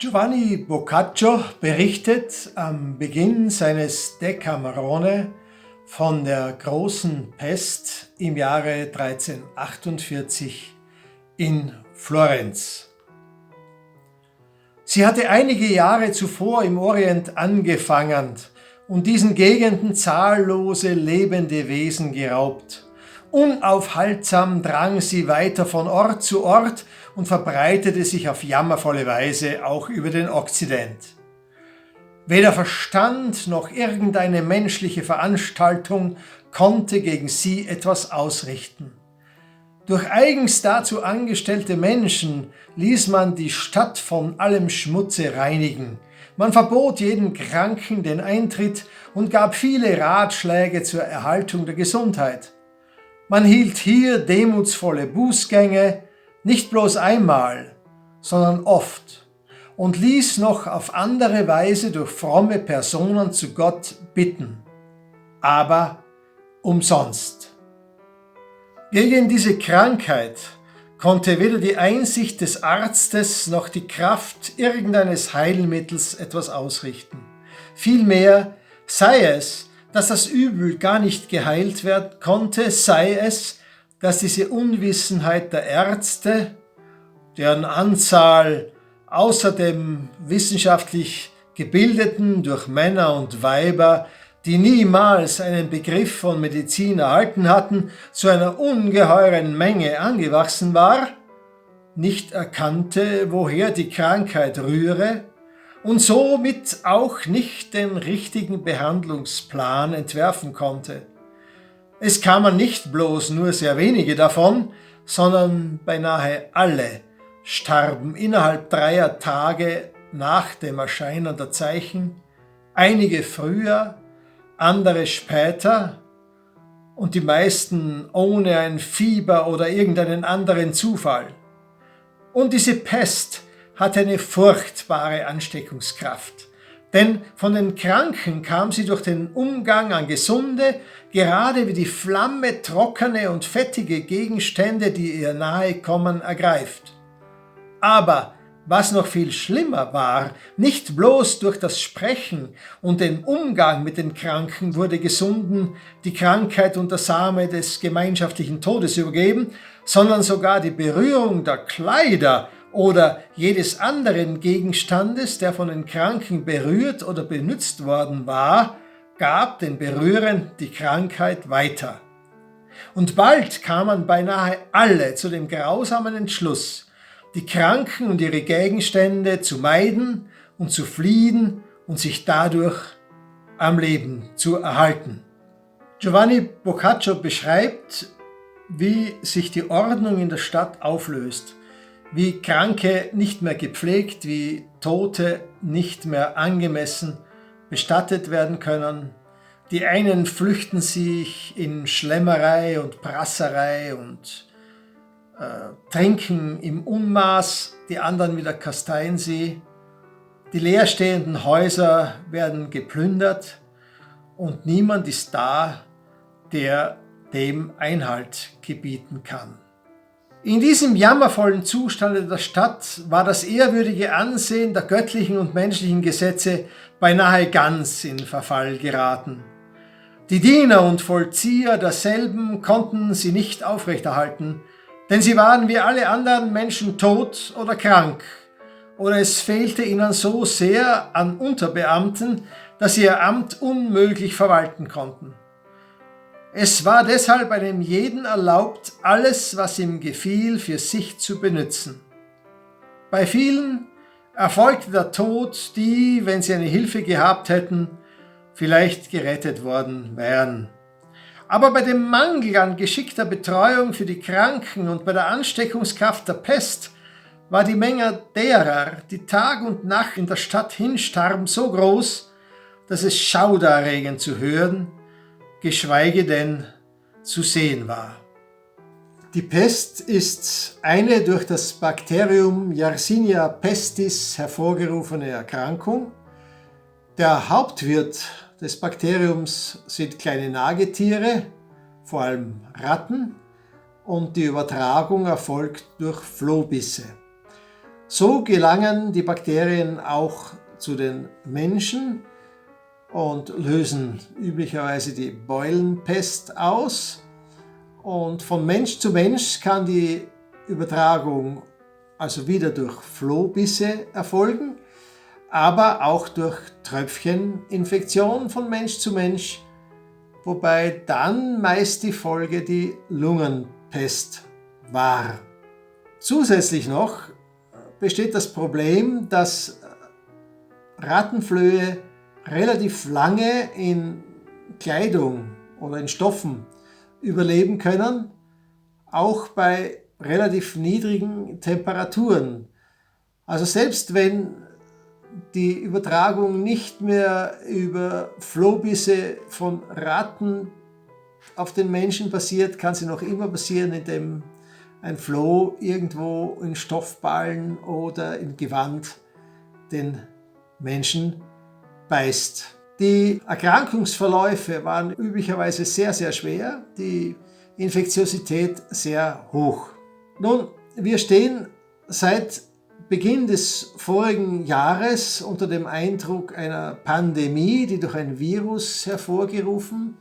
Giovanni Boccaccio berichtet am Beginn seines Decamerone von der großen Pest im Jahre 1348 in Florenz. Sie hatte einige Jahre zuvor im Orient angefangen und diesen Gegenden zahllose lebende Wesen geraubt. Unaufhaltsam drang sie weiter von Ort zu Ort und verbreitete sich auf jammervolle Weise auch über den Okzident. Weder Verstand noch irgendeine menschliche Veranstaltung konnte gegen sie etwas ausrichten. Durch eigens dazu angestellte Menschen ließ man die Stadt von allem Schmutze reinigen. Man verbot jedem Kranken den Eintritt und gab viele Ratschläge zur Erhaltung der Gesundheit. Man hielt hier demutsvolle Bußgänge, nicht bloß einmal, sondern oft, und ließ noch auf andere Weise durch fromme Personen zu Gott bitten, aber umsonst. Gegen diese Krankheit konnte weder die Einsicht des Arztes noch die Kraft irgendeines Heilmittels etwas ausrichten. Vielmehr sei es, dass das Übel gar nicht geheilt werden konnte, sei es, dass diese Unwissenheit der Ärzte, deren Anzahl außer dem wissenschaftlich Gebildeten durch Männer und Weiber, die niemals einen Begriff von Medizin erhalten hatten, zu einer ungeheuren Menge angewachsen war, nicht erkannte, woher die Krankheit rühre und somit auch nicht den richtigen Behandlungsplan entwerfen konnte. Es kamen nicht bloß nur sehr wenige davon, sondern beinahe alle starben innerhalb 3 Tage nach dem Erscheinen der Zeichen, einige früher, andere später und die meisten ohne ein Fieber oder irgendeinen anderen Zufall. Und diese Pest hatte eine furchtbare Ansteckungskraft, denn von den Kranken kam sie durch den Umgang an Gesunde, gerade wie die Flamme trockene und fettige Gegenstände, die ihr nahe kommen, ergreift. Aber was noch viel schlimmer war, nicht bloß durch das Sprechen und den Umgang mit den Kranken wurde Gesunden die Krankheit und der Same des gemeinschaftlichen Todes übergeben, sondern sogar die Berührung der Kleider oder jedes anderen Gegenstandes, der von den Kranken berührt oder benützt worden war, gab den Berührern die Krankheit weiter. Und bald kamen beinahe alle zu dem grausamen Entschluss, die Kranken und ihre Gegenstände zu meiden und zu fliehen und sich dadurch am Leben zu erhalten. Giovanni Boccaccio beschreibt, wie sich die Ordnung in der Stadt auflöst, wie Kranke nicht mehr gepflegt, wie Tote nicht mehr angemessen bestattet werden können. Die einen flüchten sich in Schlemmerei und Prasserei und trinken im Unmaß, die anderen wieder kasteien sie. Die leerstehenden Häuser werden geplündert und niemand ist da, der dem Einhalt gebieten kann. In diesem jammervollen Zustande der Stadt war das ehrwürdige Ansehen der göttlichen und menschlichen Gesetze beinahe ganz in Verfall geraten. Die Diener und Vollzieher derselben konnten sie nicht aufrechterhalten, denn sie waren wie alle anderen Menschen tot oder krank, oder es fehlte ihnen so sehr an Unterbeamten, dass sie ihr Amt unmöglich verwalten konnten. Es war deshalb einem jeden erlaubt, alles, was ihm gefiel, für sich zu benützen. Bei vielen erfolgte der Tod, die, wenn sie eine Hilfe gehabt hätten, vielleicht gerettet worden wären. Aber bei dem Mangel an geschickter Betreuung für die Kranken und bei der Ansteckungskraft der Pest war die Menge derer, die Tag und Nacht in der Stadt hinstarben, so groß, dass es schaudererregend zu hören, geschweige denn zu sehen war. Die Pest ist eine durch das Bakterium Yersinia pestis hervorgerufene Erkrankung. Der Hauptwirt des Bakteriums sind kleine Nagetiere, vor allem Ratten, und die Übertragung erfolgt durch Flohbisse. So gelangen die Bakterien auch zu den Menschen und lösen üblicherweise die Beulenpest aus. Und von Mensch zu Mensch kann die Übertragung also wieder durch Flohbisse erfolgen, aber auch durch Tröpfcheninfektion von Mensch zu Mensch, wobei dann meist die Folge die Lungenpest war. Zusätzlich noch besteht das Problem, dass Rattenflöhe relativ lange in Kleidung oder in Stoffen überleben können, auch bei relativ niedrigen Temperaturen. Also selbst wenn die Übertragung nicht mehr über Flohbisse von Ratten auf den Menschen passiert, kann sie noch immer passieren, indem ein Floh irgendwo in Stoffballen oder in Gewand den Menschen beißt. Die Erkrankungsverläufe waren üblicherweise sehr, sehr schwer, die Infektiosität sehr hoch. Nun, wir stehen seit Beginn des vorigen Jahres unter dem Eindruck einer Pandemie, die durch ein Virus hervorgerufen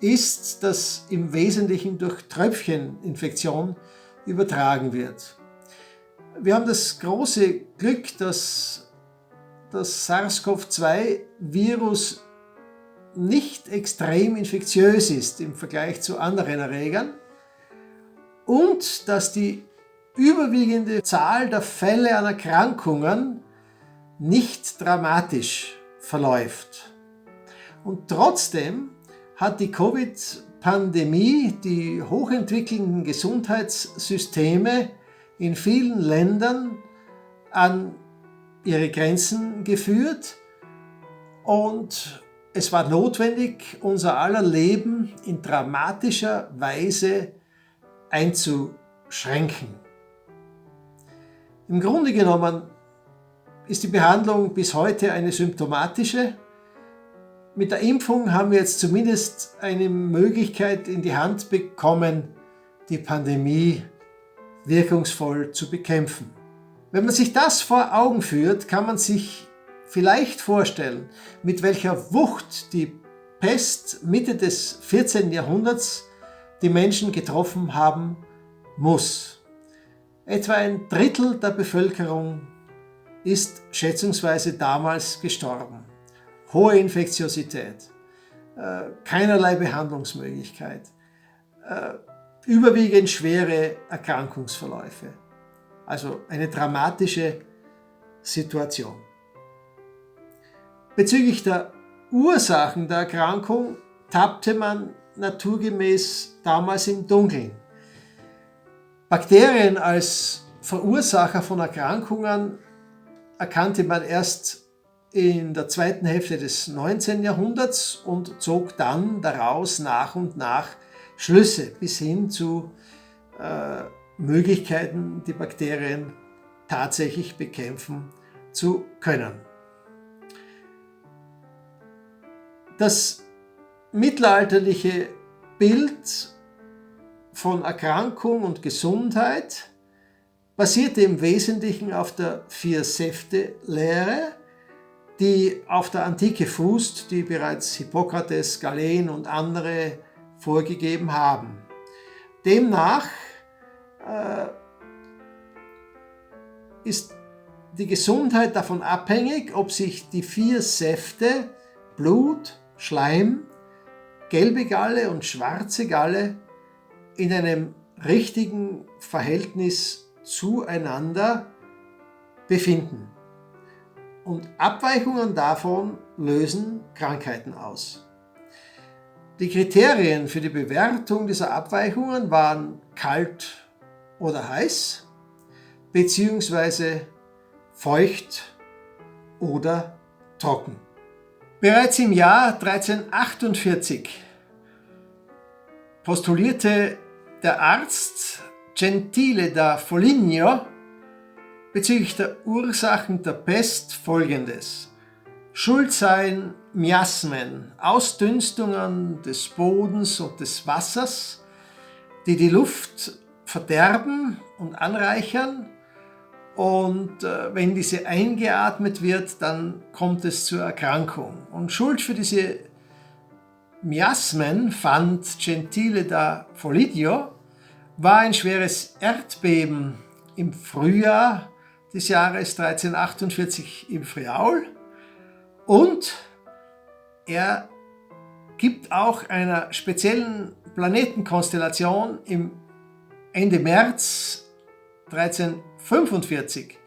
ist, das im Wesentlichen durch Tröpfcheninfektion übertragen wird. Wir haben das große Glück, dass das SARS-CoV-2-Virus nicht extrem infektiös ist im Vergleich zu anderen Erregern und dass die überwiegende Zahl der Fälle an Erkrankungen nicht dramatisch verläuft. Und trotzdem hat die Covid-Pandemie die hochentwickelnden Gesundheitssysteme in vielen Ländern an ihre Grenzen geführt und es war notwendig, unser aller Leben in dramatischer Weise einzuschränken. Im Grunde genommen ist die Behandlung bis heute eine symptomatische. Mit der Impfung haben wir jetzt zumindest eine Möglichkeit in die Hand bekommen, die Pandemie wirkungsvoll zu bekämpfen. Wenn man sich das vor Augen führt, kann man sich vielleicht vorstellen, mit welcher Wucht die Pest Mitte des 14. Jahrhunderts die Menschen getroffen haben muss. Etwa ein Drittel der Bevölkerung ist schätzungsweise damals gestorben. Hohe Infektiosität, keinerlei Behandlungsmöglichkeit, überwiegend schwere Erkrankungsverläufe. Also eine dramatische Situation. Bezüglich der Ursachen der Erkrankung tappte man naturgemäß damals im Dunkeln. Bakterien als Verursacher von Erkrankungen erkannte man erst in der zweiten Hälfte des 19. Jahrhunderts und zog dann daraus nach und nach Schlüsse bis hin zu Möglichkeiten, die Bakterien tatsächlich bekämpfen zu können. Das mittelalterliche Bild von Erkrankung und Gesundheit basierte im Wesentlichen auf der Vier-Säfte-Lehre, die auf der Antike fußt, die bereits Hippokrates, Galen und andere vorgegeben haben. Demnach ist die Gesundheit davon abhängig, ob sich die vier Säfte Blut, Schleim, gelbe Galle und schwarze Galle in einem richtigen Verhältnis zueinander befinden. Und Abweichungen davon lösen Krankheiten aus. Die Kriterien für die Bewertung dieser Abweichungen waren kalt oder heiß, beziehungsweise feucht oder trocken. Bereits im Jahr 1348 postulierte der Arzt Gentile da Foligno bezüglich der Ursachen der Pest Folgendes: Schuld seien Miasmen, Ausdünstungen des Bodens und des Wassers, die die Luft verderben und anreichern und wenn diese eingeatmet wird, dann kommt es zur Erkrankung. Und Schuld für diese Miasmen, fand Gentile da Folidio, war ein schweres Erdbeben im Frühjahr des Jahres 1348 im Friaul, und er gibt auch einer speziellen Planetenkonstellation im Ende März 1345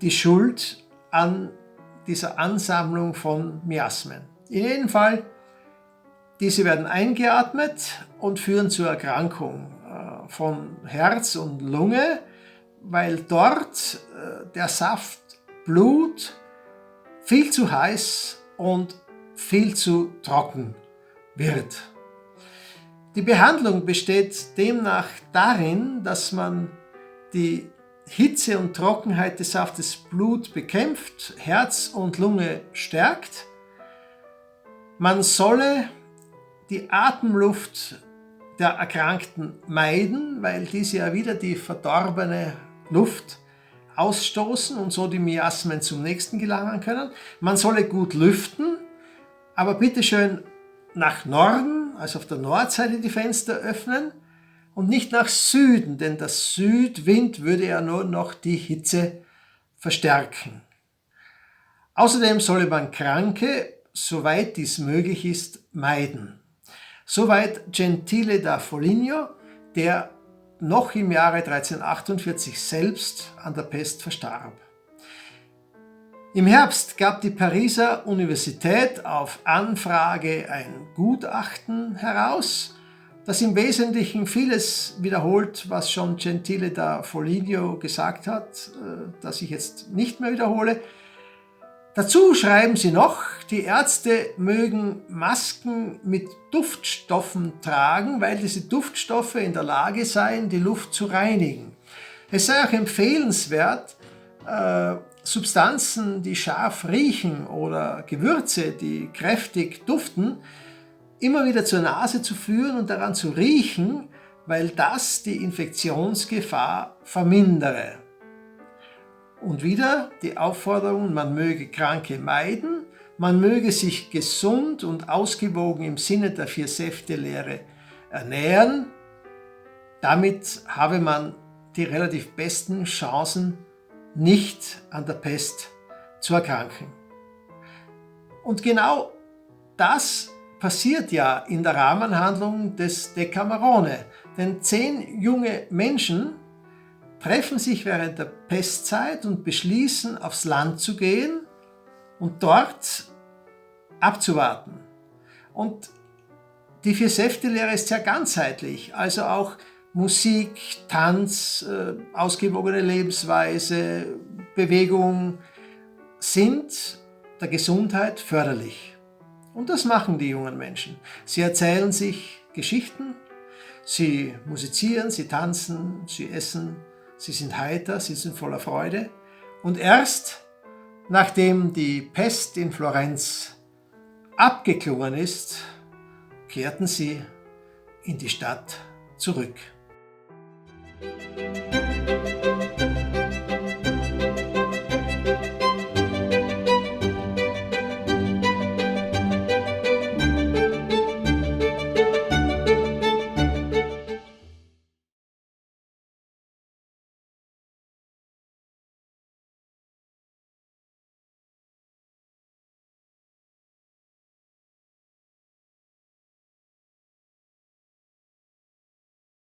die Schuld an dieser Ansammlung von Miasmen. In jedem Fall, diese werden eingeatmet und führen zur Erkrankung von Herz und Lunge, weil dort der Saft Blut viel zu heiß und viel zu trocken wird. Die Behandlung besteht demnach darin, dass man die Hitze und Trockenheit des Saftes Blut bekämpft, Herz und Lunge stärkt. Man solle die Atemluft der Erkrankten meiden, weil diese ja wieder die verdorbene Luft ausstoßen und so die Miasmen zum nächsten gelangen können. Man solle gut lüften, aber bitteschön nach Norden, also auf der Nordseite die Fenster öffnen und nicht nach Süden, denn der Südwind würde ja nur noch die Hitze verstärken. Außerdem solle man Kranke, soweit dies möglich ist, meiden. Soweit Gentile da Foligno, der noch im Jahre 1348 selbst an der Pest verstarb. Im Herbst gab die Pariser Universität auf Anfrage ein Gutachten heraus, das im Wesentlichen vieles wiederholt, was schon Gentile da Foligno gesagt hat, das ich jetzt nicht mehr wiederhole. Dazu schreiben sie noch, die Ärzte mögen Masken mit Duftstoffen tragen, weil diese Duftstoffe in der Lage seien, die Luft zu reinigen. Es sei auch empfehlenswert, Substanzen, die scharf riechen, oder Gewürze, die kräftig duften, immer wieder zur Nase zu führen und daran zu riechen, weil das die Infektionsgefahr vermindere. Und wieder die Aufforderung, man möge Kranke meiden, man möge sich gesund und ausgewogen im Sinne der Vier-Säfte-Lehre ernähren. Damit habe man die relativ besten Chancen, nicht an der Pest zu erkranken. Und genau das passiert ja in der Rahmenhandlung des Decamerone, denn 10 junge Menschen treffen sich während der Pestzeit und beschließen, aufs Land zu gehen und dort abzuwarten. Und die Vier-Säfte-Lehre ist sehr ganzheitlich, also auch Musik, Tanz, ausgewogene Lebensweise, Bewegung sind der Gesundheit förderlich. Und das machen die jungen Menschen. Sie erzählen sich Geschichten, sie musizieren, sie tanzen, sie essen, sie sind heiter, sie sind voller Freude. Und erst nachdem die Pest in Florenz abgeklungen ist, kehrten sie in die Stadt zurück.